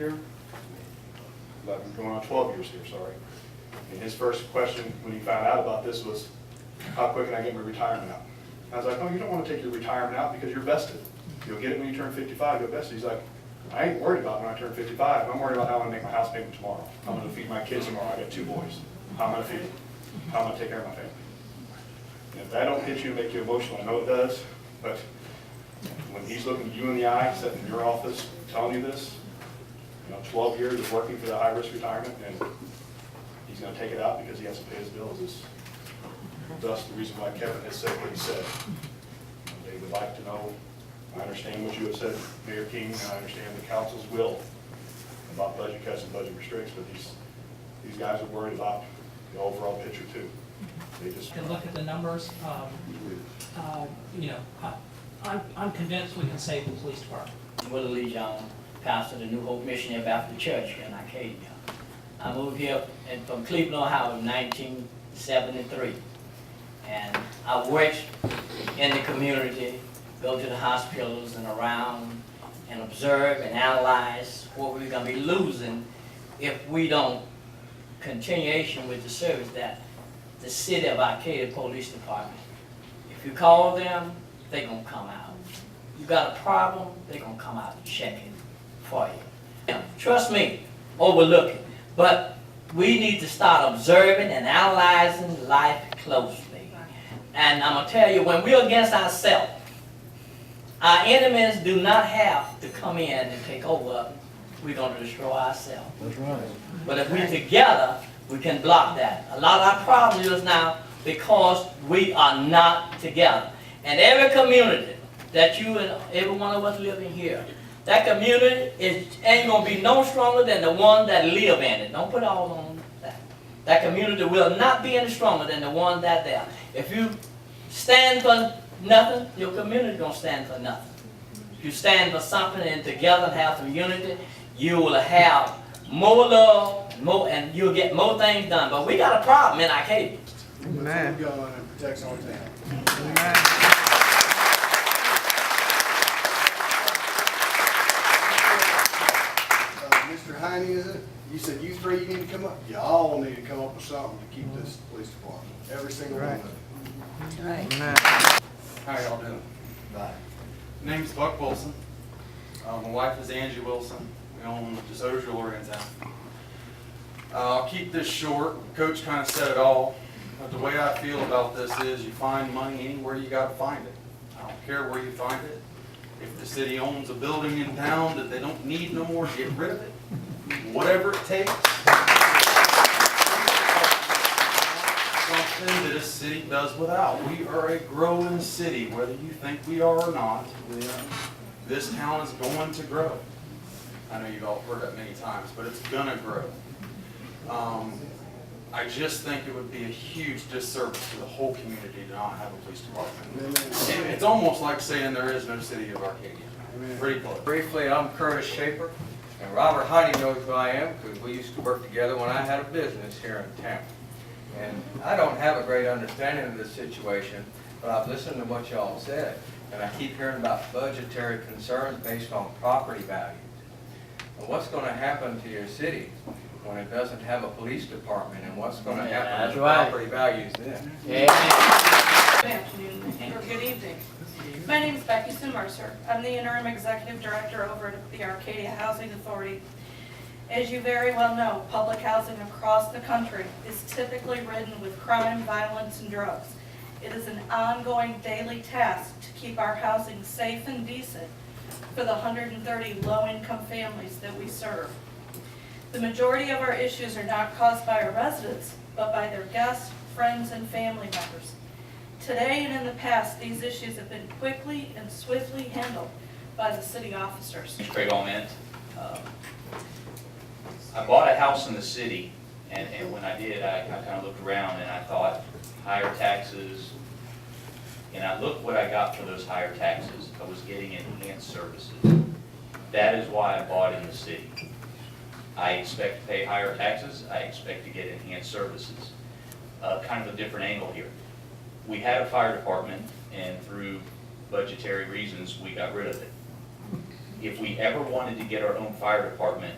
here. 11, going on 12 years here, sorry. And his first question when he found out about this was, how quick can I get my retirement out? I was like, oh, you don't want to take your retirement out because you're vested. You'll get it when you turn 55, you're vested. He's like, I ain't worried about when I turn 55. I'm worried about how I'm going to make my house payment tomorrow. I'm going to feed my kids tomorrow. I got 2 boys. How am I going to feed them? How am I going to take care of my family? And if that don't hit you and make you emotional, I know it does, but when he's looking you in the eye, sitting in your office, telling you this, 12 years of working for the high-risk retirement, and he's going to take it out because he has to pay his bills, is thus the reason why Kevin has said what he said. They would like to know, I understand what you have said, Mayor King, and I understand the council's will about budget cuts and budget restrictions, but these guys are worried about the overall picture too. They just can look at the numbers. I'm convinced we can save the police department. Willie Lee John, pastor of the New Hope Missionary Baptist Church here in Arcadia. I moved here from Cleveland, Ohio in 1973. And I worked in the community, go to the hospitals and around and observe and analyze what we're going to be losing if we don't continuation with the service that the city of Arcadia Police Department. If you call them, they're going to come out. You got a problem, they're going to come out and check it for you. Now, trust me, overlook it. But we need to start observing and analyzing life closely. And I'm going to tell you, when we're against ourselves, our enemies do not have to come in and take over. We're going to destroy ourselves. That's right. But if we're together, we can block that. A lot of our problems is now because we are not together. And every community that you and every one of us live in here, that community ain't going to be no stronger than the one that live in it. Don't put all on that. That community will not be any stronger than the one that there. If you stand for nothing, your community going to stand for nothing. If you stand for something and together and have some unity, you will have more love, and you'll get more things done. But we got a problem in Arcadia. Amen. Going and protects our town. Amen. Mr. Heine, is it? You said you three need to come up. You all need to come up with something to keep this police department. Every single one of them. Amen. How y'all doing? Bye. Name's Buck Wilson. My wife is Angie Wilson. We own DeSoto Jewelry in town. I'll keep this short. Coach kind of said it all. But the way I feel about this is you find money anywhere you got to find it. I don't care where you find it. If the city owns a building in town that they don't need no more, get rid of it. Whatever it takes. Something that a city does without. We are a growing city, whether you think we are or not. This town is going to grow. I know you've all heard that many times, but it's gonna grow. I just think it would be a huge disservice to the whole community to not have a police department. It's almost like saying there is no city of Arcadia. Pretty close. Briefly, I'm Curtis Shaper, and Robert Heine knows who I am because we used to work together when I had a business here in town. And I don't have a great understanding of this situation, but I've listened to what y'all said, and I keep hearing about budgetary concerns based on property values. And what's going to happen to your city when it doesn't have a police department, and what's going to happen to the property values then? Good afternoon, or good evening. My name is Becky Sue Mercer. I'm the interim executive director over at the Arcadia Housing Authority. As you very well know, public housing across the country is typically ridden with crime, violence, and drugs. It is an ongoing daily task to keep our housing safe and decent for the 130 low-income families that we serve. The majority of our issues are not caused by our residents, but by their guests, friends, and family members. Today and in the past, these issues have been quickly and swiftly handled by the city officers. Craig Allment. I bought a house in the city, and when I did, I kind of looked around and I thought, higher taxes, and I looked what I got for those higher taxes. I was getting enhanced services. That is why I bought in the city. I expect to pay higher taxes. I expect to get enhanced services. Kind of a different angle here. We had a fire department, and through budgetary reasons, we got rid of it. if we ever wanted to get our own fire department,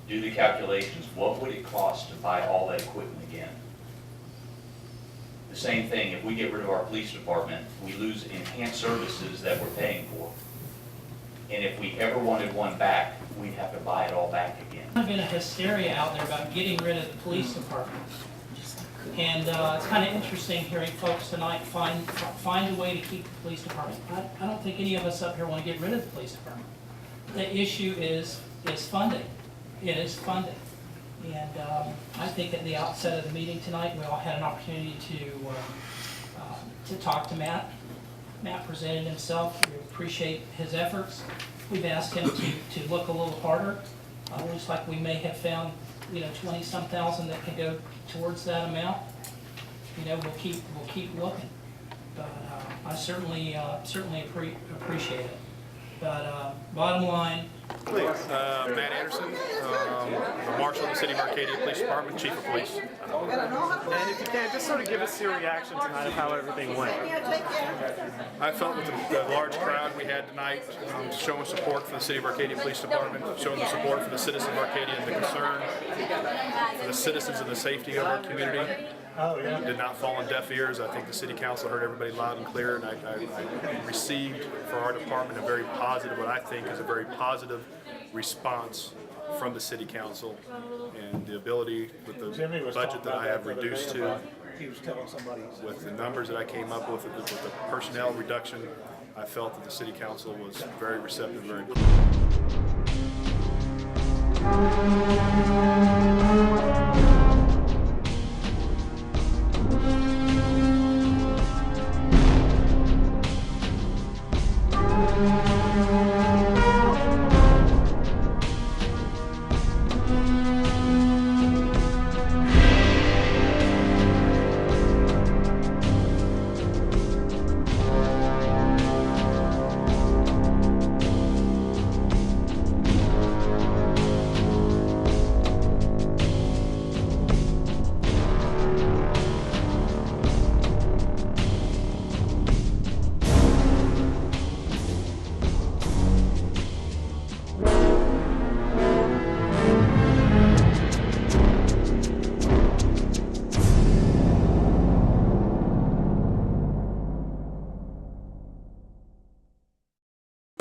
do the calculations, what would it cost to buy all that equipment again? The same thing, if we get rid of our police department, we lose enhanced services that we're paying for. And if we ever wanted one back, we'd have to buy it all back again. There's been a hysteria out there about getting rid of the police department. And it's kind of interesting hearing folks tonight find a way to keep the police department. I don't think any of us up here want to get rid of the police department. The issue is funding. It is funding. And I think at the outset of the meeting tonight, we all had an opportunity to talk to Matt. Matt presented himself. We appreciate his efforts. We've asked him to look a little harder. Looks like we may have found, 20-some thousand that can go towards that amount. We'll keep looking. But I certainly appreciate it. But bottom line. Matt Anderson, Marshal of the City of Arcadia Police Department, Chief of Police. And if you can, just sort of give us your reaction tonight of how everything went. I felt with the large crowd we had tonight, showing support for the City of Arcadia Police Department, showing the support for the citizens of Arcadia and the concern for the citizens and the safety of our community. Did not fall on deaf ears. I think the City Council heard everybody loud and clear, and I received for our department a very positive, what I think is a very positive response from the City Council, and the ability with the budget that I have reduced to, with the numbers that I came up with the personnel reduction, I felt that the City Council was very receptive, very